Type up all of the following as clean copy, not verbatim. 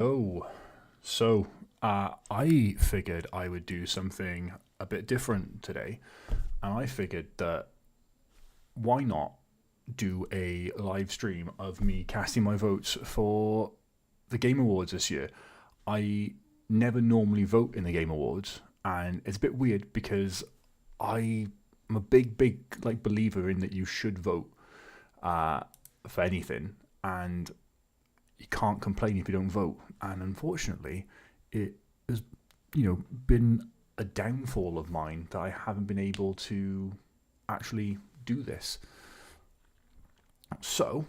Oh, I figured I would do something a bit different today, and I figured that why not do a live stream of me casting my votes for the Game Awards this year. I never normally vote in the Game Awards, and it's a bit weird because I'm a big like believer in that you should vote uh, for anything, and you can't complain if you don't vote. And unfortunately, it has been a downfall of mine that I haven't been able to actually do this. So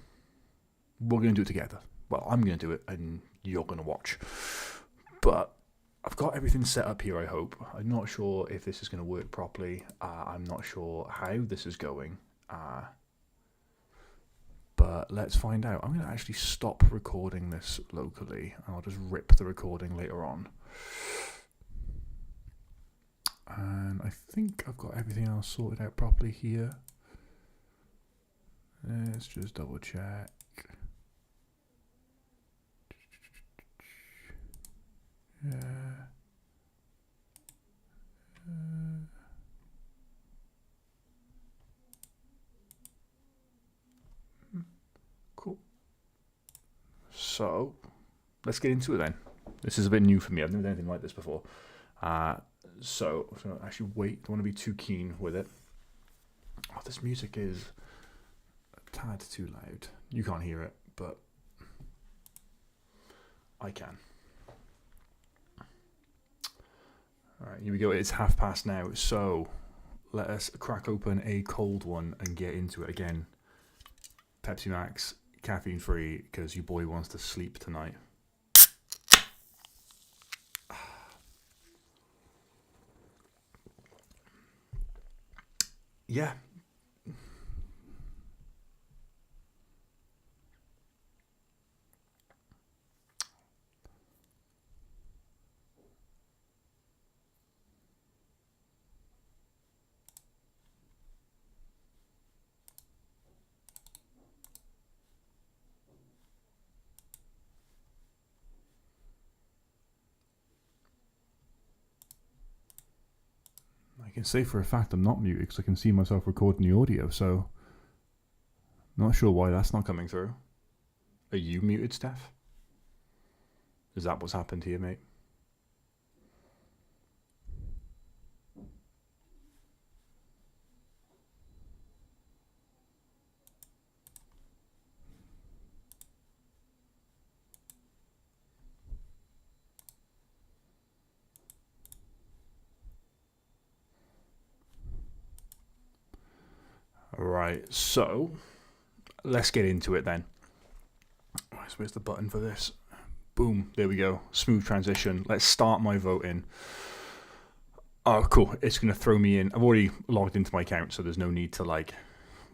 we're going to do it together. Well, I'm going to do it, and you're going to watch. But I've got everything set up here, I hope. I'm not sure if this is going to work properly. I'm not sure how this is going. But let's find out. I'm going to actually stop recording this locally, and I'll just rip the recording later on. And I think I've got everything else sorted out properly here. Let's just double check. Yeah. Cool. So, let's get into it then. This is a bit new for me. I've never done anything like this before. So actually wait. Don't want to be too keen with it. Oh, this music is a tad too loud. You can't hear it, but I can. Alright, here we go. It's past now. So let us crack open a cold one and get into it again. Pepsi Max, caffeine free, because your boy wants to sleep tonight. Yeah. I can say for a fact I'm not muted because I can see myself recording the audio, so not sure why that's not coming through. Are you muted, Steph? Is that what's happened here, mate? Right, so let's get into it then. Where's the button for this? Boom, there we go. Smooth transition. Let's start my voting. Oh, cool. It's going to throw me in. I've already logged into my account, so there's no need to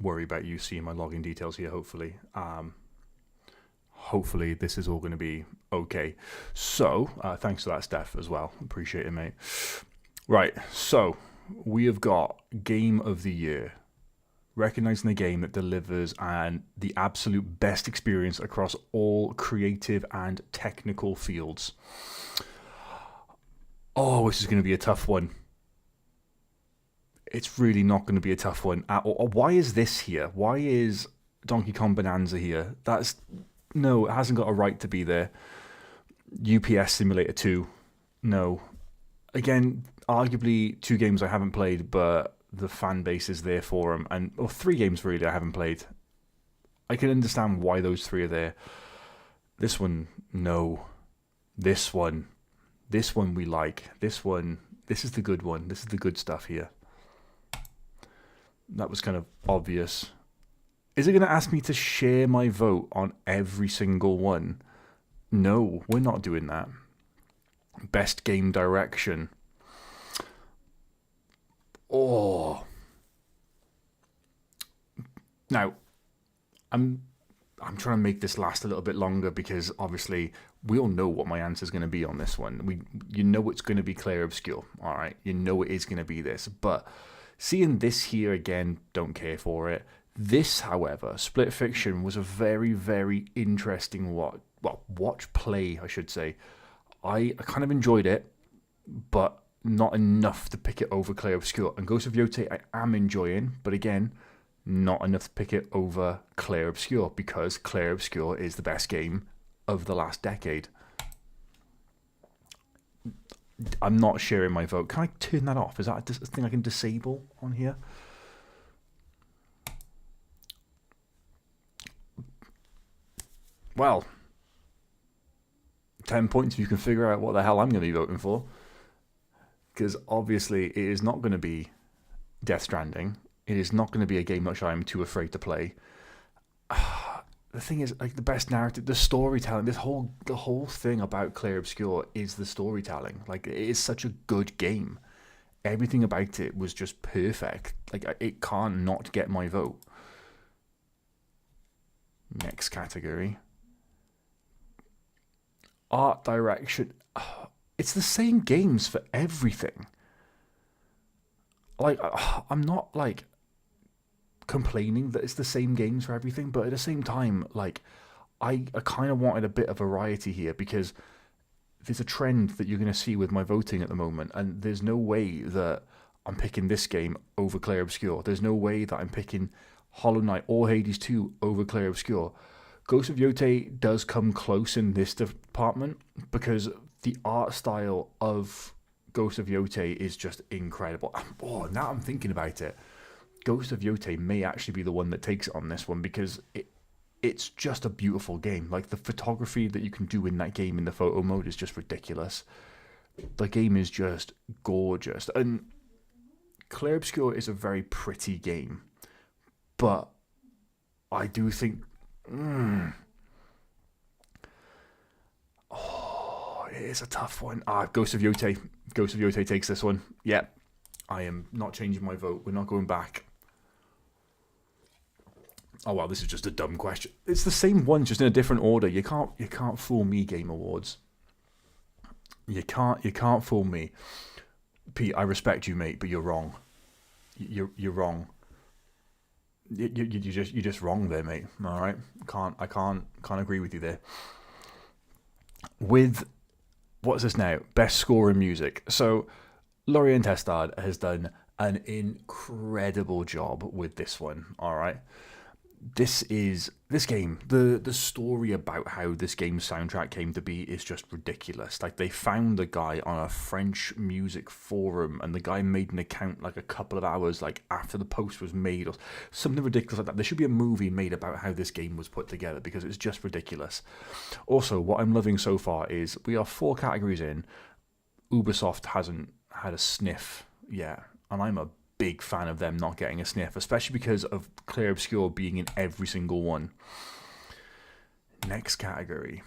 worry about you seeing my login details here, hopefully. Hopefully this is all going to be okay. So, thanks for that, Steph, as well. Appreciate it, mate. Right, so we have got Game of the Year. Recognizing the game that delivers the absolute best experience across all creative and technical fields. Oh, this is going to be a tough one. It's really not going to be a tough one. Why is this here? Why is Donkey Kong Bonanza here? No, it hasn't got a right to be there. UPS Simulator 2, no. Again, arguably two games I haven't played, but the fan base is there for them, or three games really I haven't played. I can understand why those three are there. This one, no. This one we like. This is the good one. This is the good stuff here. That was kind of obvious. Is it going to ask me to share my vote on every single one? No, we're not doing that. Best game direction. Oh. Now, I'm trying to make this last a little bit longer because obviously we all know what my answer is going to be on this one. You know it's going to be Clair Obscur. All right, you know it is going to be this. But seeing this here again, don't care for it. This, however, Split Fiction was a very, very interesting watch play, I should say. I kind of enjoyed it, but not enough to pick it over Clear Obscure. And Ghost of Yotei I am enjoying, but again, not enough to pick it over Clear Obscure, because Clear Obscure is the best game of the last decade. I'm not sharing my vote. Can I turn that off? Is that a thing I can disable on here? Well, 10 points if you can figure out what the hell I'm going to be voting for. Because obviously it is not going to be Death Stranding. It is not going to be a game which I am too afraid to play. The thing is, like, the best narrative, the storytelling, the whole thing about Clear Obscure is the storytelling. Like, it is such a good game. Everything about it was just perfect. Like, it can't not get my vote. Next category. Art direction. It's the same games for everything. Like, I'm not, like, complaining that it's the same games for everything, but at the same time, like, I kind of wanted a bit of variety here, because there's a trend that you're going to see with my voting at the moment, and there's no way that I'm picking this game over Clear Obscure. There's no way that I'm picking Hollow Knight or Hades 2 over Clear Obscure. Ghost of Yotei does come close in this department, because the art style of Ghost of Yotei is just incredible. Oh, now I'm thinking about it, Ghost of Yotei may actually be the one that takes it on this one, because it's just a beautiful game. Like, the photography that you can do in that game in the photo mode is just ridiculous. The game is just gorgeous. And Clear Obscure is a very pretty game, but I do think... Oh, it is a tough one. Ghost of Yotei. Ghost of Yotei takes this one. Yeah, I am not changing my vote. We're not going back. Oh wow, this is just a dumb question. It's the same one, just in a different order. You can't fool me, Game Awards. You can't fool me. Pete, I respect you, mate, but you're wrong. You're wrong. You're just wrong there, mate. All right, I can't agree with you there. With what's this now? Best score in music. So Lorient Testard has done an incredible job with this one. All right. This game, the story about how this game's soundtrack came to be is just ridiculous. Like, they found a guy on a French music forum, and the guy made an account like a couple of hours like after the post was made, or something ridiculous like that. There should be a movie made about how this game was put together, because it's just ridiculous. Also, what I'm loving so far is we are 4 categories in. Ubisoft hasn't had a sniff yet, and I'm a big fan of them not getting a sniff, especially because of Clear Obscure being in every single one. Next category.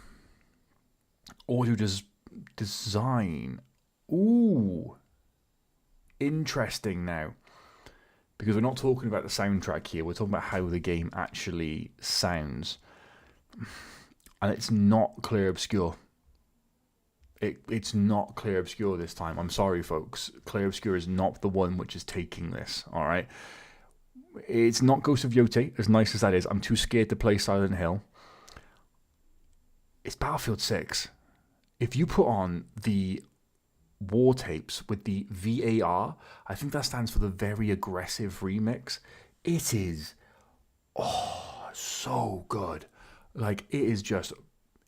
Audio design. Ooh. Interesting now. Because we're not talking about the soundtrack here, we're talking about how the game actually sounds. And it's not Clear Obscure. It's not Clear Obscure this time. I'm sorry, folks. Clear Obscure is not the one which is taking this, all right? It's not Ghost of Yotei, as nice as that is. I'm too scared to play Silent Hill. It's Battlefield 6. If you put on the war tapes with the VAR, I think that stands for the Very Aggressive Remix, it is, so good. Like, it is just...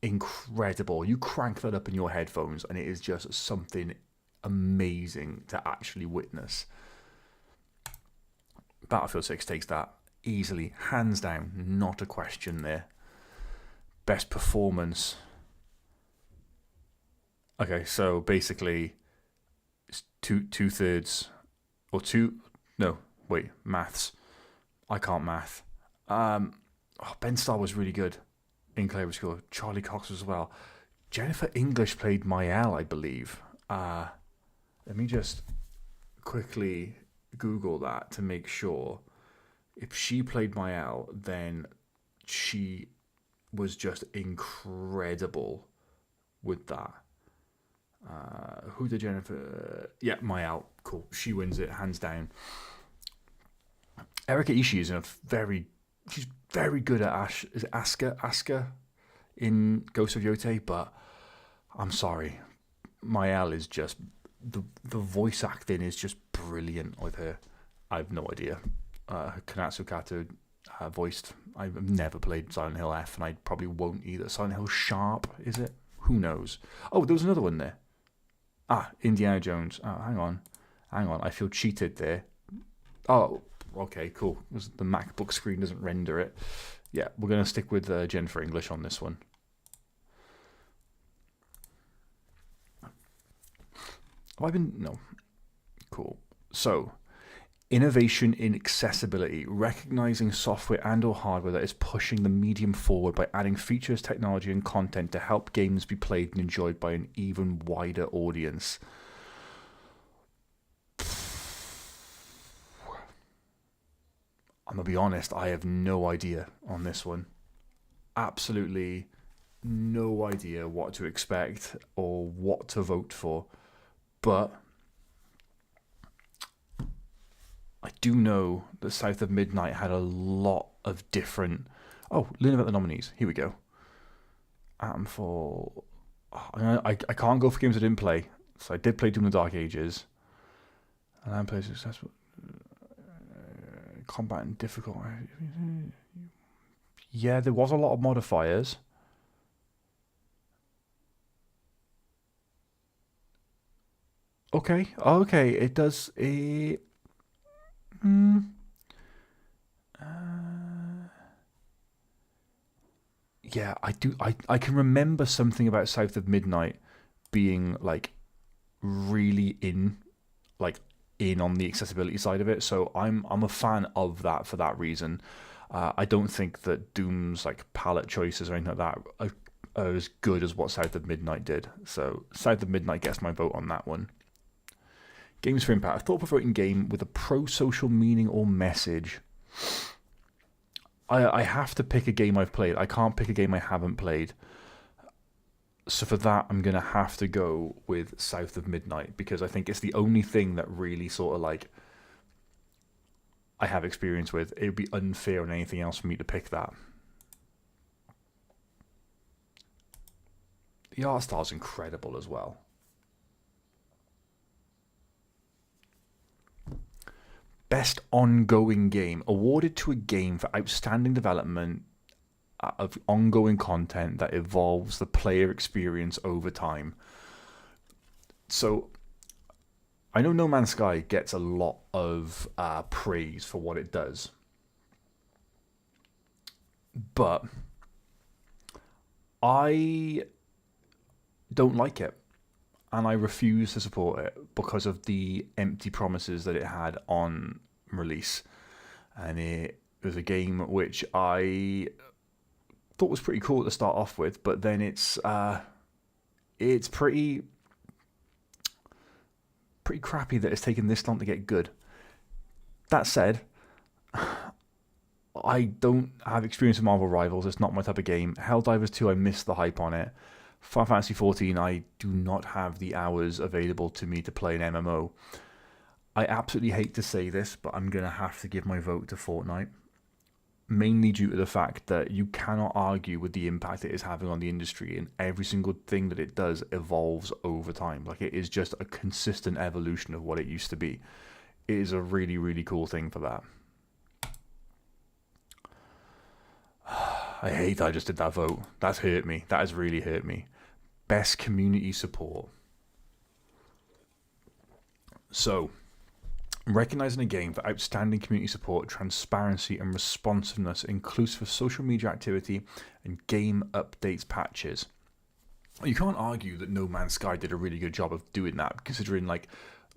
incredible. You crank that up in your headphones and it is just something amazing to actually witness. Battlefield 6 takes that easily, hands down, not a question there. Best performance. Okay, so basically it's two-thirds or two, no, wait, maths. I can't math. Ben Starr was really good in Clear Obscure. Charlie Cox as well. Jennifer English played Mael, I believe. Let me just quickly Google that to make sure. If she played Mael, then she was just incredible with that. Who did Jennifer... yeah, Mael. Cool. She wins it, hands down. Erika Ishii is in a very... she's very good at Is it Asuka? in Ghost of Yotei, but I'm sorry, Mael is just the voice acting is just brilliant with her. I have no idea. Konatsu Kato voiced. I've never played Silent Hill F, and I probably won't either. Silent Hill Sharp, is it? Who knows? Oh, there was another one there. Indiana Jones. Oh, hang on. I feel cheated there. Oh, okay, cool. The MacBook screen doesn't render it. Yeah, we're going to stick with Jennifer English on this one. Have I been... No. Cool. So, innovation in accessibility, recognizing software and or hardware that is pushing the medium forward by adding features, technology, and content to help games be played and enjoyed by an even wider audience. I'm going to be honest, I have no idea on this one. Absolutely no idea what to expect or what to vote for. But I do know that South of Midnight had a lot of different... Oh, learn about the nominees. Here we go. For... I can't go for games I didn't play. So I did play Doom of the Dark Ages. And I played successful... Combat and difficult. Yeah, there was a lot of modifiers. Okay, it does a... yeah, I do. I can remember something about South of Midnight being like really in on the accessibility side of it. So I'm a fan of that for that reason. I don't think that Doom's like palette choices or anything like that are as good as what South of Midnight did. So South of Midnight gets my vote on that one. Games for Impact. A thought-provoking game with a pro-social meaning or message. I have to pick a game I've played. I can't pick a game I haven't played. So for that, I'm going to have to go with South of Midnight, because I think it's the only thing that really sort of like I have experience with. It would be unfair on anything else for me to pick that. The art style is incredible as well. Best ongoing game, awarded to a game for outstanding development of ongoing content that evolves the player experience over time. So I know No Man's Sky gets a lot of praise for what it does, but I don't like it, and I refuse to support it because of the empty promises that it had on release. And it was a game which I thought was pretty cool to start off with, but then it's pretty crappy that it's taken this long to get good. That said, I don't have experience with Marvel Rivals. It's not my type of game. Helldivers 2, I missed the hype on it. Final Fantasy 14, I do not have the hours available to me to play an MMO. I absolutely hate to say this, but I'm going to have to give my vote to Fortnite. Mainly due to the fact that you cannot argue with the impact it is having on the industry, and every single thing that it does evolves over time. Like, it is just a consistent evolution of what it used to be. It is a really, really cool thing for that. I hate that I just did that vote. That's hurt me. That has really hurt me. Best community support. So, recognizing a game for outstanding community support, transparency and responsiveness, inclusive of social media activity and game updates patches. You can't argue that No Man's Sky did a really good job of doing that, considering like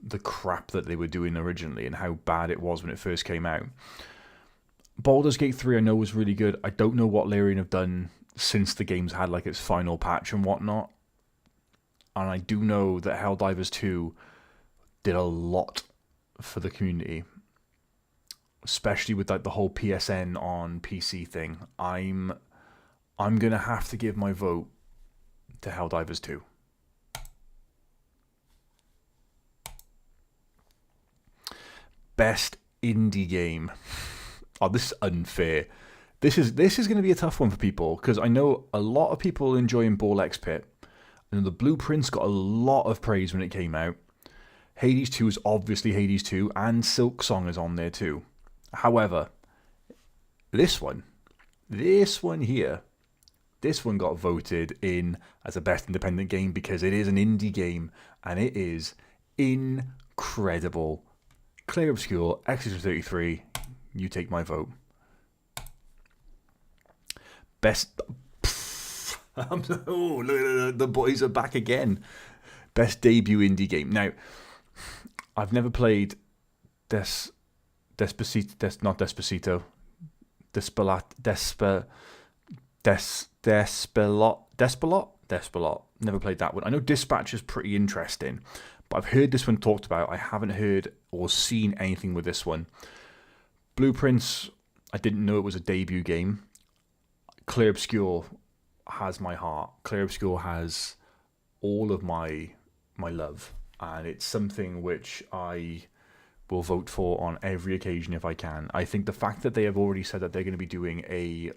the crap that they were doing originally and how bad it was when it first came out. Baldur's Gate 3 I know was really good. I don't know what Larian have done since the game's had like its final patch and whatnot. And I do know that Helldivers 2 did a lot for the community, especially with like the whole PSN on PC thing. I'm gonna have to give my vote to Helldivers 2. Best indie game. Oh, this is unfair. This is going to be a tough one for people because I know a lot of people enjoying Ball X Pit. And the Blueprints got a lot of praise when it came out. Hades 2 is obviously Hades 2, and Silk Song is on there too. However, this one here, this one got voted in as a best independent game because it is an indie game and it is incredible. Clear Obscure, X33, you take my vote. Best. Oh, look, the boys are back again. Best debut indie game. Now, I've never played Despacito. Not Despacito. Despelot. Never played that one. I know Dispatch is pretty interesting, but I've heard this one talked about. I haven't heard or seen anything with this one. Blueprints, I didn't know it was a debut game. Clear Obscure has my heart. Clear Obscure has all of my love, and it's something which I will vote for on every occasion if I can. I think the fact that they have already said that they're going to be doing a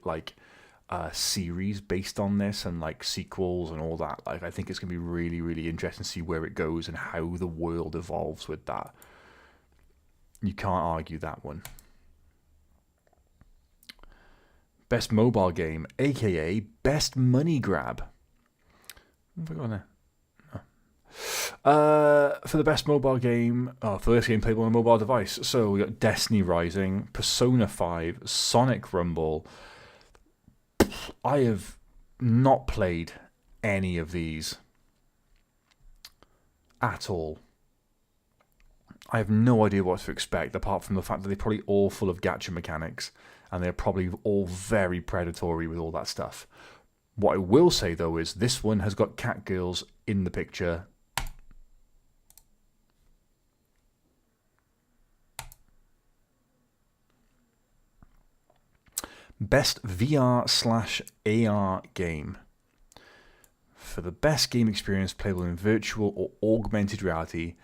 series based on this and like sequels and all that, like I think it's going to be really, really interesting to see where it goes and how the world evolves with that. You can't argue that one. Best mobile game, aka best money grab. What have I got on there? For the best mobile game, for this game playable on a mobile device. So we got Destiny Rising, Persona 5, Sonic Rumble. I have not played any of these at all. I have no idea what to expect, apart from the fact that they're probably all full of gacha mechanics, and they're probably all very predatory with all that stuff. What I will say, though, is this one has got cat girls in the picture. Best VR/AR game. For the best game experience playable in virtual or augmented reality,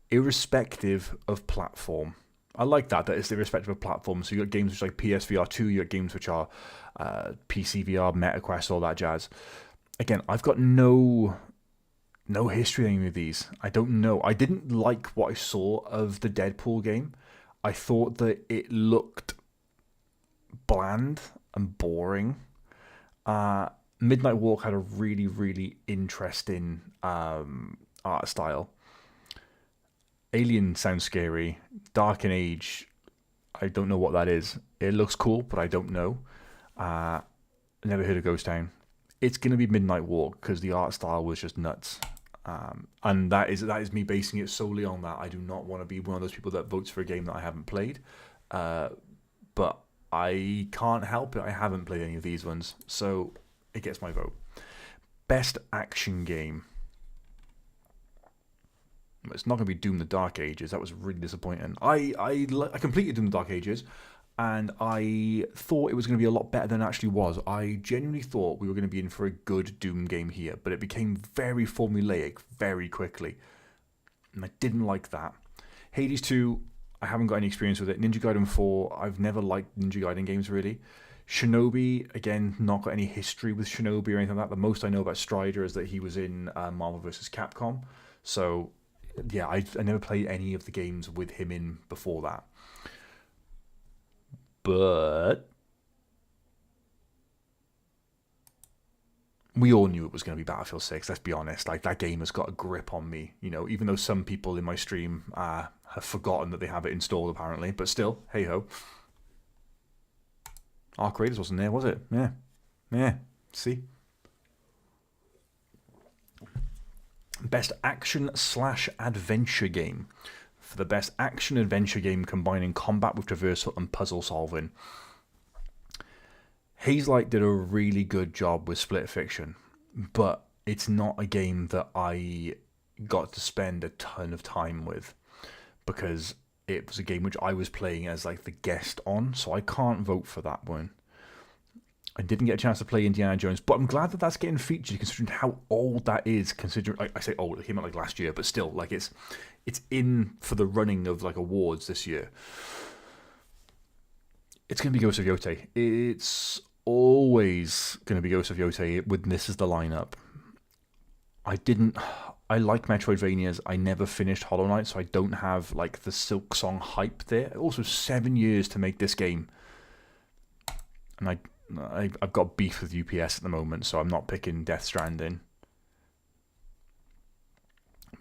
irrespective of platform. I like that it's irrespective of platform. So you got games which are like PSVR 2, you got games which are PC VR, MetaQuest, all that jazz. Again, I've got no history in any of these. I don't know. I didn't like what I saw of the Deadpool game. I thought that it looked bland and boring. Midnight Walk had a really, really interesting art style. Alien sounds scary. Dark Age, I don't know what that is. It looks cool, but I don't know. Never heard of Ghost Town. It's going to be Midnight Walk because the art style was just nuts. And that is me basing it solely on that. I do not want to be one of those people that votes for a game that I haven't played. But I can't help it. I haven't played any of these ones. So it gets my vote. Best action game. It's not going to be Doom the Dark Ages. That was really disappointing. I completed Doom the Dark Ages, and I thought it was going to be a lot better than it actually was. I genuinely thought we were going to be in for a good Doom game here, but it became very formulaic very quickly, and I didn't like that. Hades 2, I haven't got any experience with it. Ninja Gaiden 4, I've never liked Ninja Gaiden games really. Shinobi, again, not got any history with Shinobi or anything like that. The most I know about Strider is that he was in Marvel vs. Capcom, so yeah, I never played any of the games with him in before that. But we all knew it was going to be Battlefield 6, let's be honest. Like, that game has got a grip on me, you know, even though some people in my stream have forgotten that they have it installed, apparently. But still, hey-ho. Arc Raiders wasn't there, was it? Yeah. See? Best action/adventure game. For the best action-adventure game combining combat with traversal and puzzle solving, Hazelight did a really good job with Split Fiction, but it's not a game that I got to spend a ton of time with because it was a game which I was playing as like the guest on, so I can't vote for that one. I didn't get a chance to play Indiana Jones, but I'm glad that that's getting featured considering how old that is. Considering I say old, it came out like last year, but still, like it's in for the running of like awards this year. It's going to be Ghost of Yotei. It's always going to be Ghost of Yotei when this is the lineup. I like Metroidvanias. I never finished Hollow Knight, so I don't have like the Silk Song hype there. Also, 7 years to make this game, and I've got beef with UPS at the moment, so I'm not picking Death Stranding.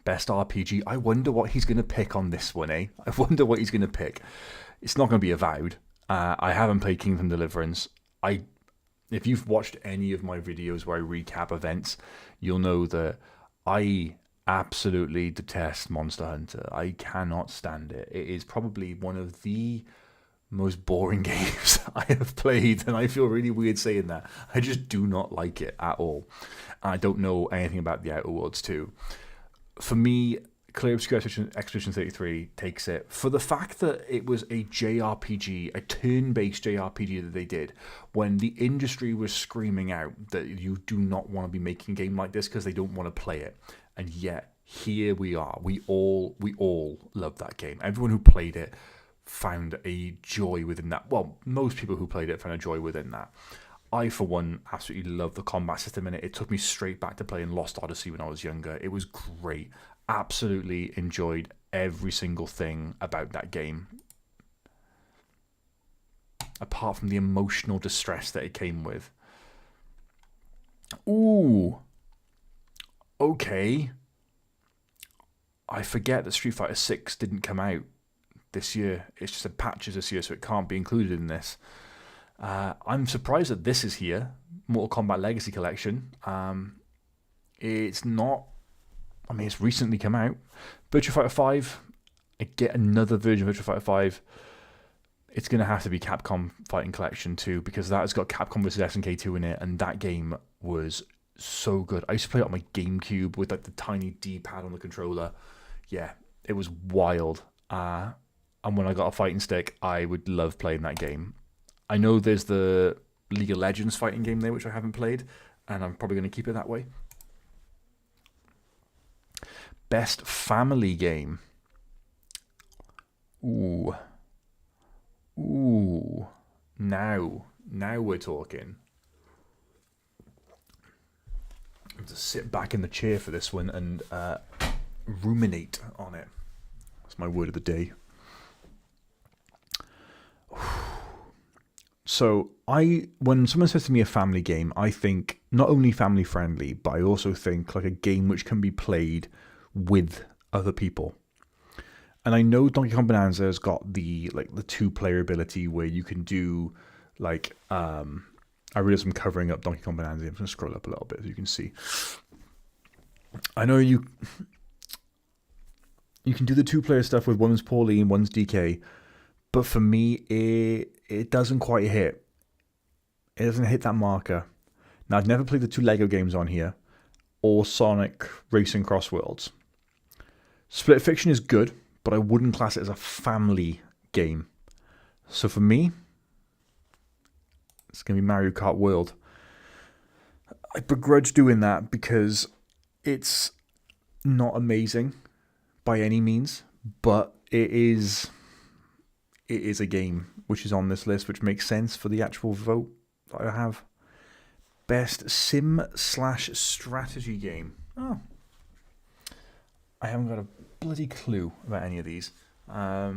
Best RPG. I wonder what he's going to pick on this one, eh? I wonder what he's going to pick. It's not going to be Avowed. I haven't played Kingdom Deliverance. If you've watched any of my videos where I recap events, you'll know that I absolutely detest Monster Hunter. I cannot stand it. It is probably one of the most boring games I have played, and I feel really weird saying that. I just do not like it at all. I don't know anything about the Outer Worlds too. For me, Clear Obscure Expedition 33 takes it for the fact that it was a JRPG, a turn-based JRPG that they did, when the industry was screaming out that you do not want to be making a game like this because they don't want to play it. And yet, here we are. We all love that game. Everyone who played it found a joy within that. Well, most people who played it found a joy within that. I, for one, absolutely love the combat system in it. It took me straight back to playing Lost Odyssey when I was younger. It was great. Absolutely enjoyed every single thing about that game. Apart from the emotional distress that it came with. Ooh. Okay. I forget that Street Fighter 6 didn't come out this year. It's just in patches this year, so it can't be included in this. I'm surprised that this is here. Mortal Kombat Legacy Collection. It's not... I mean, it's recently come out. Virtua Fighter 5. I get another version of Virtua Fighter 5. It's going to have to be Capcom Fighting Collection 2, because that has got Capcom vs. SNK 2 in it, and that game was so good. I used to play it on my GameCube with like the tiny D-pad on the controller. Yeah, it was wild. And when I got a fighting stick, I would love playing that game. I know there's the League of Legends fighting game there, which I haven't played, and I'm probably going to keep it that way. Best family game. Ooh. Now we're talking. I have to sit back in the chair for this one and ruminate on it. That's my word of the day. So when someone says to me a family game, I think not only family friendly, but I also think like a game which can be played with other people. And I know Donkey Kong Bonanza has got the 2-player ability where you can do like I realize I'm covering up Donkey Kong Bonanza. I'm going to scroll up a little bit so you can see. I know you can do the 2-player stuff with one's Pauline, one's DK, but for me it doesn't quite hit. It doesn't hit that marker. Now, I've never played the 2 Lego games on here or Sonic Racing Cross Worlds. Split Fiction is good, but I wouldn't class it as a family game. So for me, it's going to be Mario Kart World. I begrudge doing that because it's not amazing by any means, but it is a game which is on this list, which makes sense for the actual vote that I have. Best sim/strategy game. Oh. I haven't got a bloody clue about any of these. I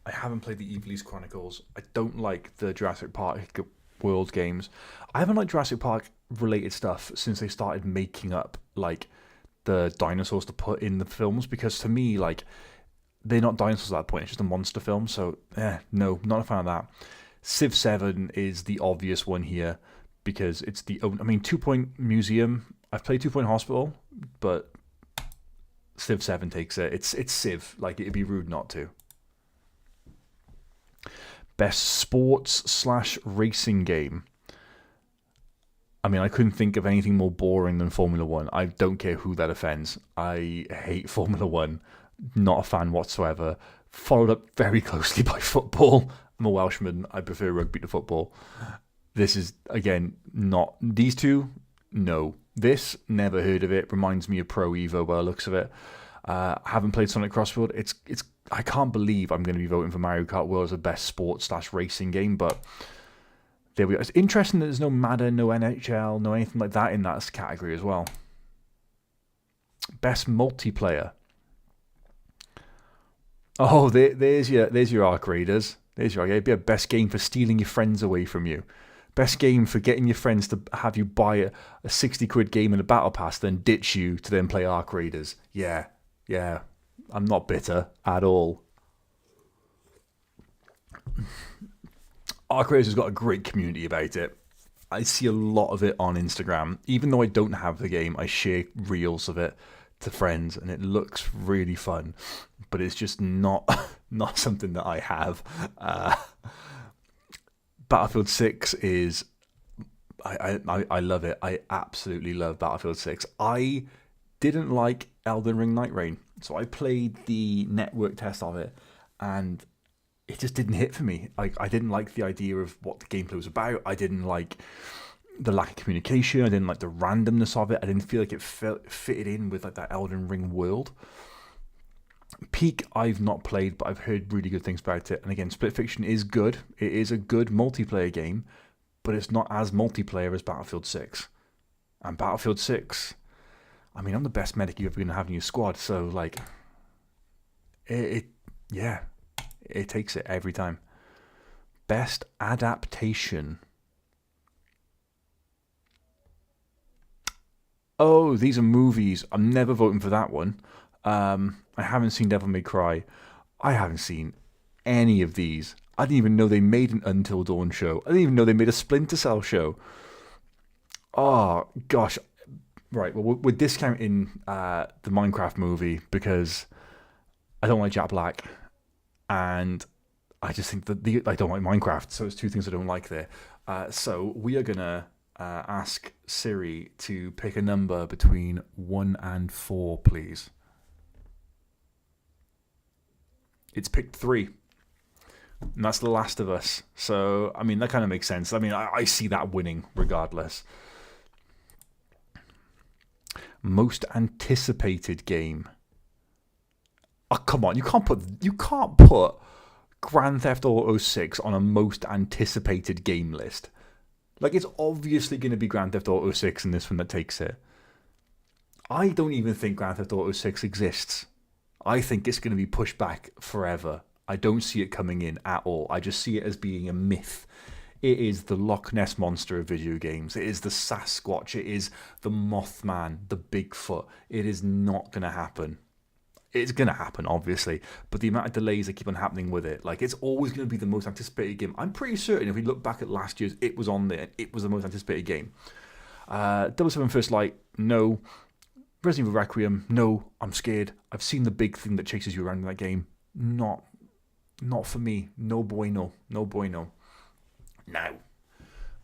haven't played the Ivalice Chronicles. I don't like the Jurassic Park World games. I haven't liked Jurassic Park related stuff since they started making up like the dinosaurs to put in the films, because to me, like, they're not dinosaurs at that point. It's just a monster film. So, no, not a fan of that. Civ 7 is the obvious one here because it's the only... I mean, 2 Point Museum. I've played 2 Point Hospital, but Civ 7 takes it. It's Civ. Like, it'd be rude not to. Best sports/racing game. I mean, I couldn't think of anything more boring than Formula 1. I don't care who that offends. I hate Formula 1. Not a fan whatsoever. Followed up very closely by football. I'm a Welshman. I prefer rugby to football. This is, again, not... These two, no. This, never heard of it. Reminds me of Pro Evo by the looks of it. Haven't played Sonic Crossroad. It's I can't believe I'm going to be voting for Mario Kart World as the best sports/racing game, but there we go. It's interesting that there's no Madden, no NHL, no anything like that in that category as well. Best multiplayer. Oh, there's your Arc Raiders. There's your it'd be a best game for stealing your friends away from you. Best game for getting your friends to have you buy a 60 quid game in a battle pass, then ditch you to then play Arc Raiders. Yeah. I'm not bitter at all. Arc Raiders has got a great community about it. I see a lot of it on Instagram. Even though I don't have the game, I share reels of it to friends, and it looks really fun. But it's just not something that I have. Battlefield 6 is... I love it. I absolutely love Battlefield 6. I didn't like Elden Ring Night Rain, so I played the network test of it, and it just didn't hit for me. I didn't like the idea of what the gameplay was about. I didn't like the lack of communication. I didn't like the randomness of it. I didn't feel like it fitted in with like that Elden Ring world. Peak, I've not played, but I've heard really good things about it. And again, Split Fiction is good. It is a good multiplayer game, but it's not as multiplayer as Battlefield 6. And Battlefield 6, I mean, I'm the best medic you're ever going to have in your squad. So, like, it takes it every time. Best adaptation. Oh, these are movies. I'm never voting for that one. I haven't seen Devil May Cry. I haven't seen any of these. I didn't even know they made an Until Dawn show. I didn't even know they made a Splinter Cell show. Oh, gosh. Right, well, we're discounting the Minecraft movie because I don't like Jack Black. And I just think that I don't like Minecraft. So it's two things I don't like there. So we are going to ask Siri to pick a number between 1 and 4, please. It's picked 3. And that's The Last of Us. So, I mean, that kind of makes sense. I mean, I see that winning regardless. Most anticipated game. Oh, come on. You can't put Grand Theft Auto 6 on a most anticipated game list. Like, it's obviously going to be Grand Theft Auto 6 in this one that takes it. I don't even think Grand Theft Auto 6 exists. I think it's going to be pushed back forever. I don't see it coming in at all. I just see it as being a myth. It is the Loch Ness Monster of video games. It is the Sasquatch. It is the Mothman, the Bigfoot. It is not going to happen. It's going to happen, obviously, but the amount of delays that keep on happening with it, like, it's always going to be the most anticipated game. I'm pretty certain if we look back at last year's, it was on there. It was the most anticipated game. 007 First Light, no. Resident Evil Requiem, no. I'm scared. I've seen the big thing that chases you around in that game. Not for me. No bueno. No bueno. Now,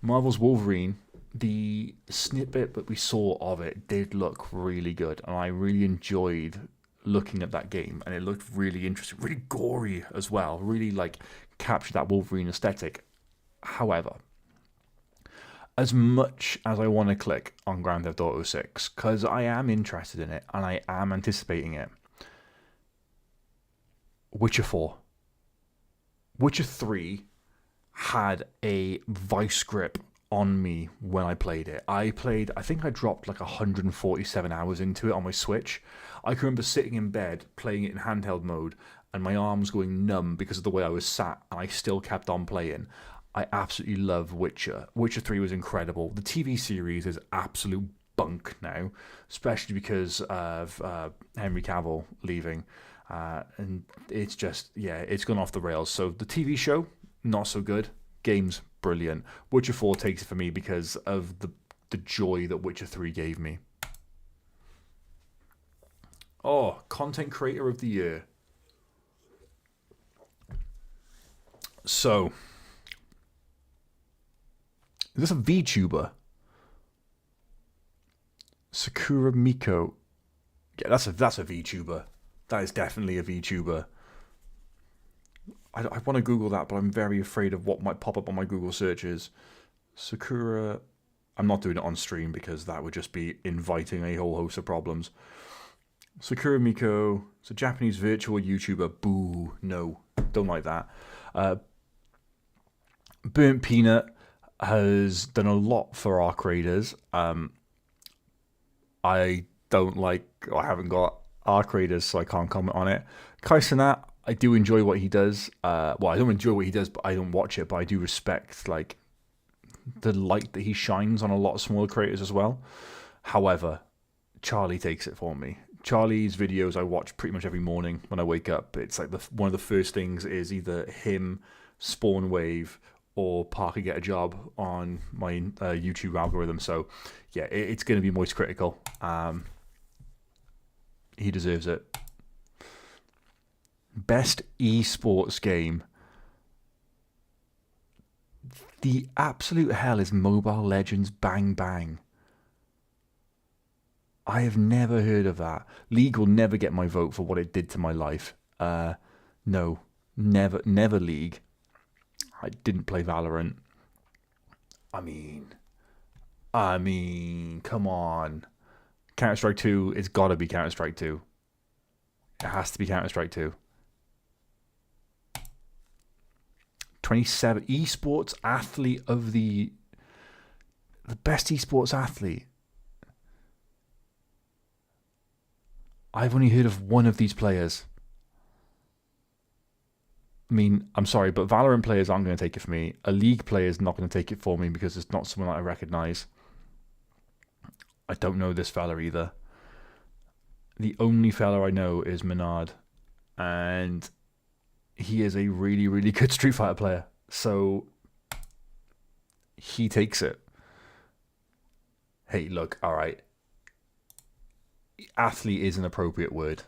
Marvel's Wolverine, the snippet that we saw of it did look really good, and I really enjoyed looking at that game, and it looked really interesting, really gory as well, really like captured that Wolverine aesthetic. However, as much as I want to click on Grand Theft Auto 6, because I am interested in it and I am anticipating it, Witcher 4. Witcher 3 had a vice grip on me when I played it. I think I dropped like 147 hours into it on my Switch. I can remember sitting in bed playing it in handheld mode and my arms going numb because of the way I was sat, and I still kept on playing. I absolutely love Witcher. Witcher 3 was incredible. The TV series is absolute bunk now, especially because of Henry Cavill leaving. And it's just, it's gone off the rails. So the TV show, not so good. Games, brilliant. Witcher 4 takes it for me because of the joy that Witcher 3 gave me. Oh, Content Creator of the Year. So, is this a VTuber? Sakura Miko. Yeah, that's a VTuber. That is definitely a VTuber. I want to Google that, but I'm very afraid of what might pop up on my Google searches. Sakura. I'm not doing it on stream because that would just be inviting a whole host of problems. Sakura Miko. It's a Japanese virtual YouTuber. Boo. No. Don't like that. Burnt Peanut has done a lot for our creators. I don't like, or I haven't got our creators, so I can't comment on it. Kai Cenat, I do enjoy what he does. Well, I don't enjoy what he does, but I don't watch it. But I do respect like the light that he shines on a lot of smaller creators as well. However, Charlie takes it for me. Charlie's videos I watch pretty much every morning when I wake up. It's like one of the first things is either him, Spawn Wave, or Parker Get a Job on my YouTube algorithm. So yeah, it's going to be Moist Critical. He deserves it. Best esports game. The absolute hell is Mobile Legends Bang Bang. I have never heard of that. League will never get my vote for what it did to my life. No, never League. I didn't play Valorant. I mean, come on. Counter-Strike 2, it's got to be Counter-Strike 2. It has to be Counter-Strike 2. 27 esports athlete of the best esports athlete. I've only heard of one of these players. I mean, I'm sorry, but Valorant players aren't going to take it for me. A League player is not going to take it for me because it's not someone that I recognise. I don't know this fella either. The only fella I know is Menard, and he is a really, really good Street Fighter player. So he takes it. Hey, look, all right. Athlete is an appropriate word.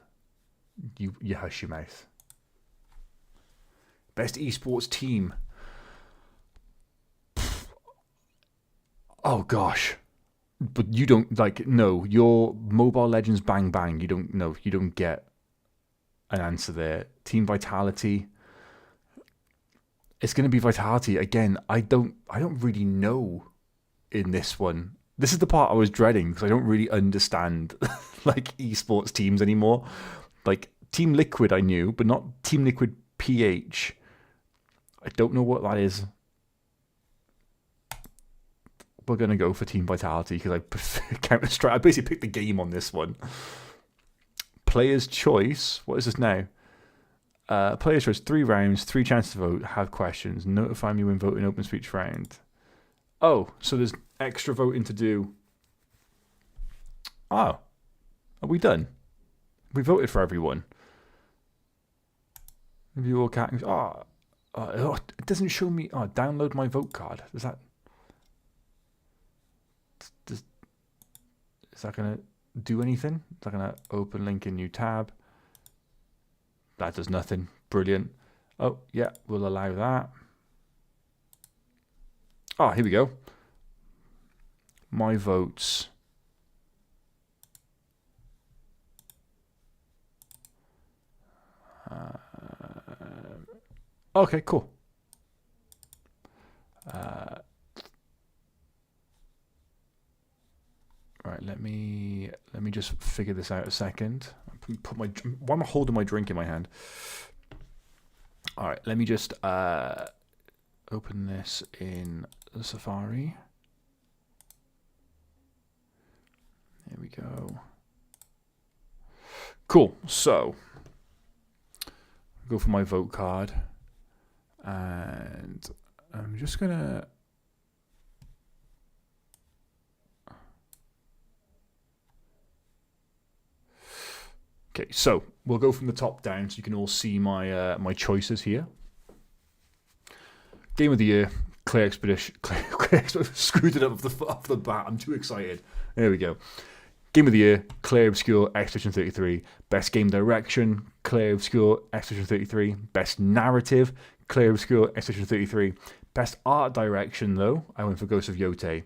You hush your mouth. Best esports team. Oh gosh. But you don't like no, your Mobile Legends Bang Bang, you don't get an answer there. Team Vitality. It's gonna be Vitality. Again, I don't really know in this one. This is the part I was dreading because I don't really understand like esports teams anymore. Like Team Liquid I knew, but not Team Liquid PH. I don't know what that is. We're going to go for Team Vitality because I prefer Counter-Strike. I basically picked the game on this one. Player's Choice. What is this now? Player's Choice. 3 rounds, 3 chances to vote. Have questions. Notify me when voting open speech round. Oh, so there's extra voting to do. Oh. Are we done? We voted for everyone. Review all categories. Oh, it doesn't show me. Oh, download my vote card. Is that going to do anything? Is that going to open link in new tab? That does nothing. Brilliant. Oh, yeah, we'll allow that. Oh, here we go. My votes. Okay, cool. Right, let me just figure this out a second. Why am I holding my drink in my hand? All right, let me just open this in Safari. There we go. Cool. So, go for my vote card, and I'm just gonna. Okay, so we'll go from the top down so you can all see my my choices here. Game of the Year, Clay Expedition. Screwed it up off the bat. I'm too excited. There we go. Game of the Year, Clay Obscure, Expedition 33. Best Game Direction, Clay Obscure, Expedition 33. Best Narrative, Clay Obscure, Expedition 33. Best Art Direction, though, I went for Ghost of Yote.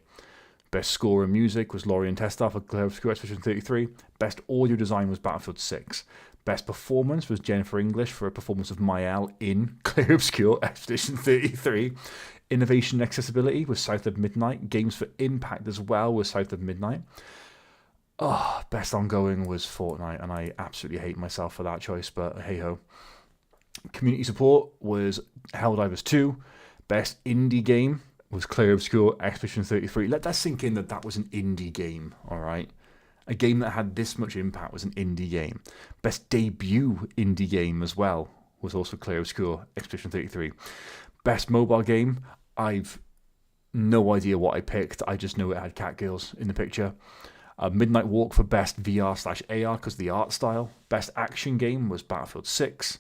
Best Score and Music was Lorien Testar for Clay Obscure, Expedition 33. Best Audio Design was Battlefield 6. Best Performance was Jennifer English for a performance of Mael in Clay Obscure, Expedition 33. Innovation and Accessibility was South of Midnight. Games for Impact as well was South of Midnight. Oh, best ongoing was Fortnite, and I absolutely hate myself for that choice, but hey ho. Community support was Helldivers 2. Best indie game was Clear Obscure Expedition 33. Let that sink in that that was an indie game, alright? A game that had this much impact was an indie game. Best debut indie game as well was also Clear Obscure Expedition 33. Best mobile game, I've no idea what I picked. I just know it had Catgirls in the picture. Midnight Walk for best VR/AR because of the art style. Best action game was Battlefield 6.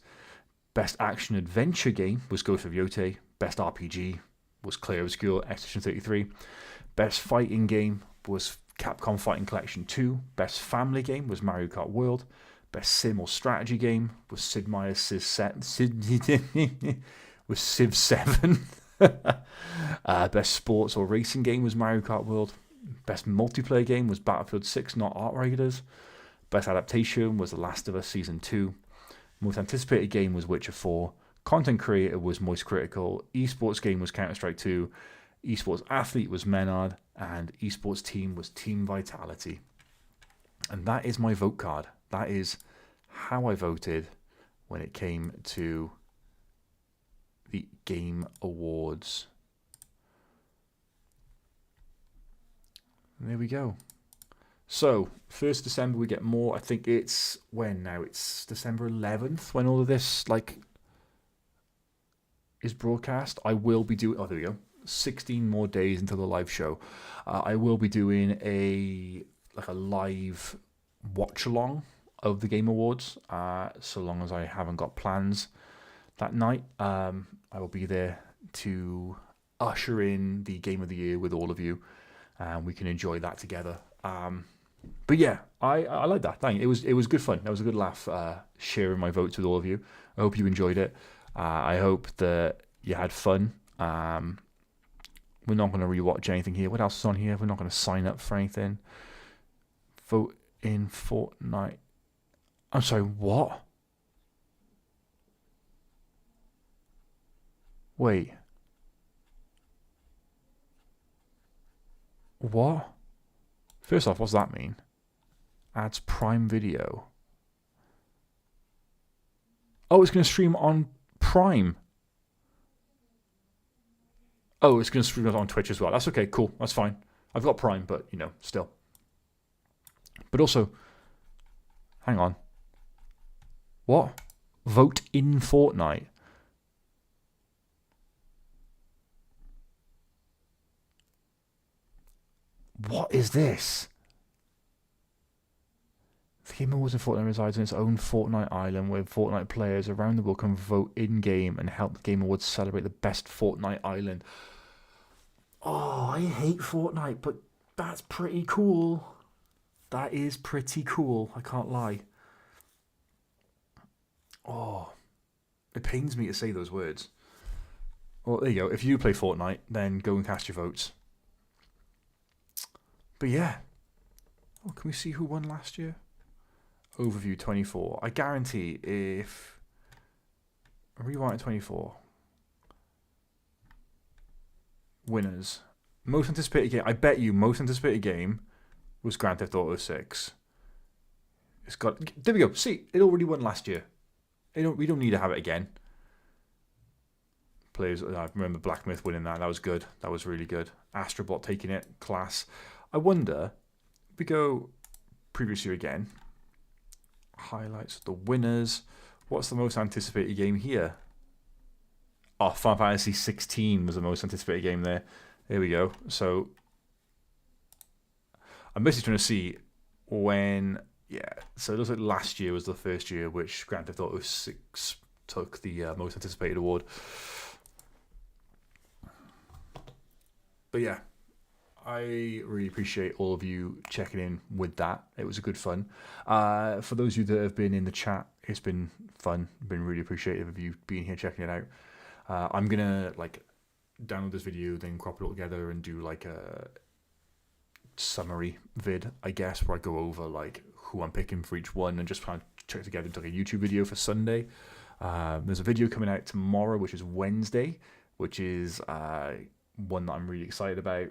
Best action adventure game was Ghost of Yotei. Best RPG was Clear Obscure Expedition 33. Best fighting game was Capcom Fighting Collection 2. Best family game was Mario Kart World. Best sim or strategy game was Sid Meier's was Civ 7. Best sports or racing game was Mario Kart World. Best multiplayer game was Battlefield 6, not Outriders. Best adaptation was The Last of Us Season 2. Most anticipated game was Witcher 4. Content creator was Moist Critical. Esports game was Counter-Strike 2. Esports athlete was Menard. And esports team was Team Vitality. And that is my vote card. That is how I voted when it came to the Game Awards. And there we go. So, 1st December we get more. I think it's when now? It's December 11th when all of this is broadcast. I will be doing, oh there we go, 16 more days until the live show. I will be doing a live watch along of the Game Awards, so long as I haven't got plans that night. I will be there to usher in the Game of the Year with all of you, and we can enjoy that together. But yeah, I like that. Thank you. It was good fun. That was a good laugh sharing my votes with all of you. I hope you enjoyed it. I hope that you had fun. We're not going to rewatch anything here. What else is on here? We're not going to sign up for anything. Vote in Fortnite. I'm sorry, what? Wait. What? First off, what's that mean? Adds Prime Video. Oh, it's going to stream on Prime. Oh, it's going to stream on Twitch as well. That's okay, cool. That's fine. I've got Prime, but, still. But also, hang on. What? Vote in Fortnite. What is this? The Game Awards in Fortnite resides in its own Fortnite island where Fortnite players around the world can vote in-game and help the Game Awards celebrate the best Fortnite island. Oh, I hate Fortnite, but that's pretty cool. That is pretty cool, I can't lie. Oh, it pains me to say those words. Well, there you go. If you play Fortnite, then go and cast your votes. But yeah. Oh, can we see who won last year? Overview 24. I guarantee if Rewind 24 winners, most anticipated game. I bet you most anticipated game was Grand Theft Auto 6. It's got. There we go. See, it already won last year. We don't need to have it again. Players. I remember Black Myth winning that. That was good. That was really good. Astrobot taking it. Class. I wonder. We go previous year again. Highlights of the winners. What's the most anticipated game here? Oh, Final Fantasy 16 was the most anticipated game there. There we go. So I'm basically trying to see when. Yeah, so it looks like last year was the first year which Grand Theft Auto 6 took the most anticipated award. But yeah, I really appreciate all of you checking in with that. It was a good fun. For those of you that have been in the chat, it's been fun. Been really appreciative of you being here checking it out. I'm gonna download this video, then crop it all together and do a summary vid, I guess, where I go over who I'm picking for each one and just kind of check together into a YouTube video for Sunday. There's a video coming out tomorrow, which is Wednesday, which is one that I'm really excited about.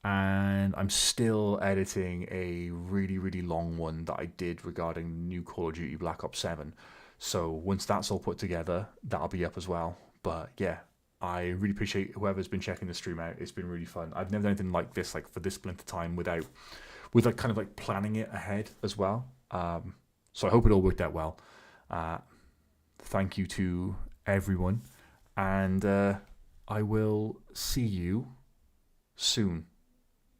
and I'm still editing a really, really long one that I did regarding new Call of Duty Black Ops 7. So once that's all put together, that'll be up as well. But yeah, I really appreciate whoever's been checking the stream out. It's been really fun. I've never done anything like this, like for this length of time, with like kind of like planning it ahead as well. So I hope it all worked out well. Uh, Thank you to everyone, and I will see you soon.